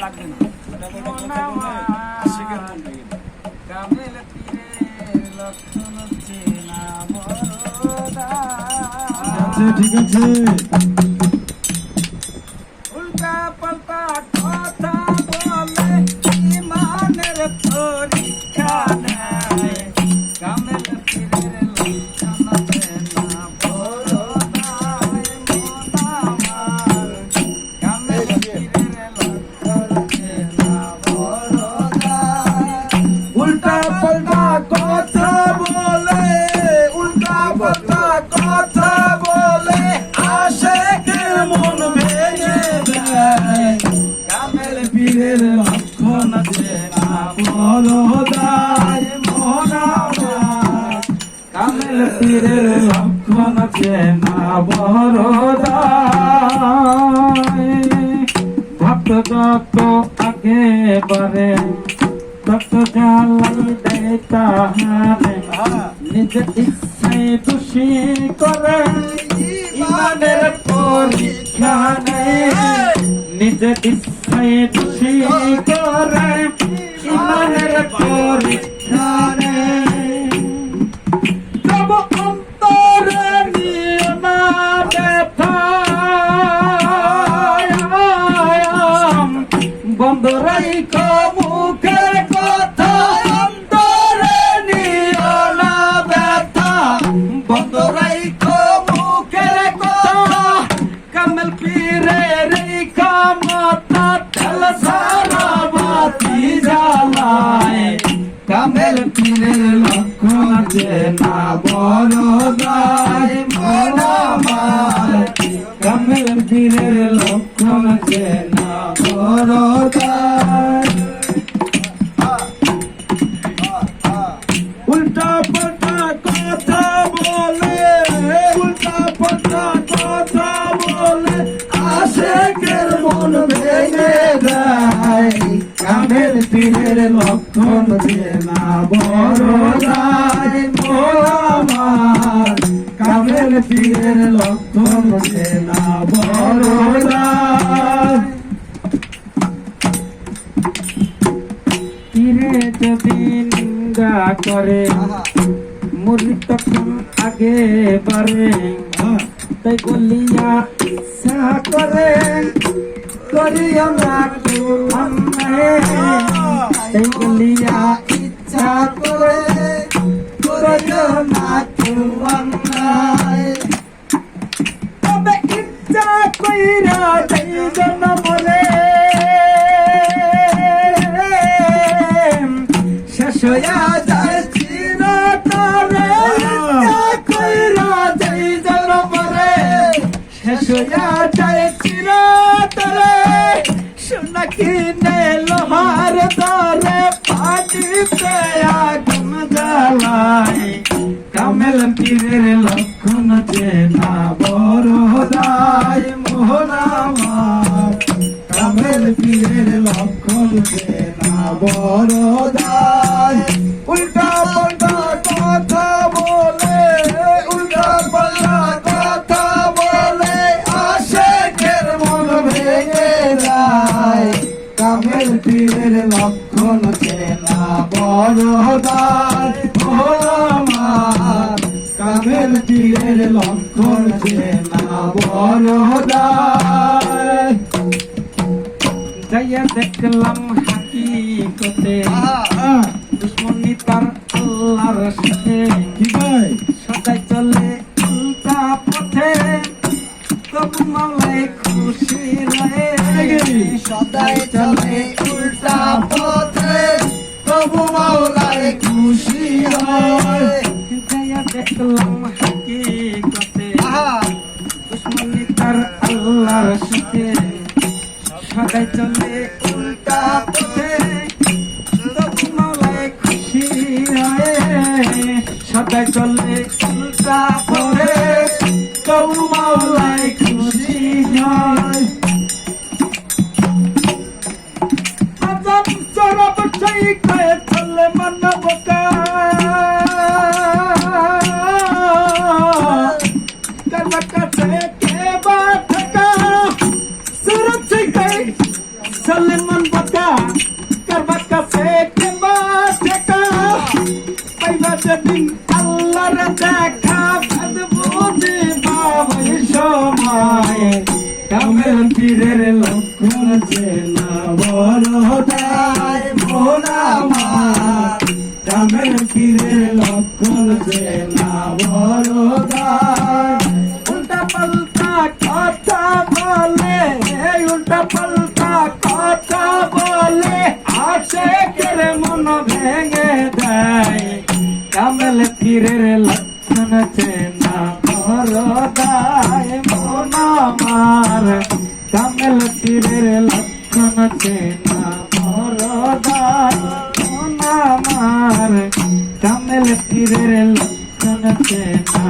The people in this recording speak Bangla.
লাগবে না কামেল পীরের লক্ষণ চেনা বড়দা ঠিক আছে উল্টা পাল্টা কথা বলে ইমানের পরীক্ষা নেয় কামেল পীরের লক্ষণ চেনা বড়দা মন আমার কামেল পীরের লক্ষণ চেনা বড়দা উল্টা পাল্টা কথা বলে উল্টা পাল্টা কথা বলে আশেকের মন ভেঙে দেয় কামেল পীরের লক্ষণ চেনা বড়দায় মন আমার কামেল পীরের লক্ষণ চেনা বড়দায় ভক্ত যত আগে বারে তত জ্বালাই দেয় তাহারে নিজ ইচ্ছায় খুশি করে ইমানের পরীক্ষা নেয় নিজ ইচ্ছায় খুশি করে ইমানের পরীক্ষা নেয় তব অন্তরে নিয়ে না ব্যথা বন্ধ রাইখ মুখের কথা অন্তরে নিও না ব্যথা বন্ধ রাইখ মুখের কথা কামেল পীরের এই কামতা তেল সারা বাতি জ্বালায় কামেল পীরের লক্ষণ চেনা বড়দায় মন আমার কামেল পীরের লক্ষণ চেনা বড়দায় উল্টা পাল্টা কথা বলে উল্টা পাল্টা কথা বলে আশেকের মন ভেঙে দেয় কামেল পীরের লক্ষণ চেনা বড়দায় মন আমার কামেল পীরের লক্ষণ চেনা বড়দায় পীরে যদি নিন্দা করে মুরিদ তখন আগে বারে তাই বলিয়া ইচ্ছা করে করিও না তাই বলিয়া ইচ্ছা করে করিও না তবে ইচ্ছা কইরা যাই জন্মরে শেষ হইয়া যায় চিরতরে ইচ্ছা কইরা যাই জন্মরে শেষ হইয়া যায় চিরতরে সোনা কিনে লোহার দরে পানিতে আগুন জ্বালায় কামেল পীরের লক্ষণ চেনা বড়দায় মোহন আমার কামেল পীরের লক্ষণ চেনা বড়দায় উল্টা পাল্টা কথা বলে উল্টা পাল্টা কথা বলে আশেকের মন ভেঙে যায় কামেল পীরের লক্ষণ চেনা বড়দায় মোহন আমার কামেল পীরের লক্ষণ চেনা বড়দায় যাইয়া দেখলাম হাকিকতে দুশ্মনী তার আল্লাহর সাথে সদাই চলে উল্টা পথে তবু মাওলায় খুশি রয়ে সদাই চলে উল্টা পথে তবু মাওলায় খুশি হয় যাইয়া দেখলাম হাকিকতে দুশ্মনী তার আল্লাহর সাথে সদাই চলে উল্টা পথে তবু মাওলায় খুশি হয় সদাই চলে উল্টা পথে তবু মাওলায় খুশি হয় আজম চরব সেই কয়ে চলে মানবতা কালা কাছে কে বা থাকা সুরত সেই কয়ে চলে মন বকা কারবার কাছে কেমা ঠেকা পাইবা যেদিন আল্লাহর দেখা ভাদ বুঝি বাবাই সময় কামেল পীরের লক্ষণ চেনা বড়দায় মোরা আমার কামেল পীরের লক্ষণ চেনা বড়দায় উল্টা পাল্টা কথা বলে উল্টা পাল্টা কথা বলে আশেকের মন ভেঙে দেয় কামেল পীরের লক্ষণ চেনা বড়দায় মন আমার কামেল পীরের লক্ষণ চেনা বড়দায় মন আমার কামেল পীরের লক্ষণ চেনা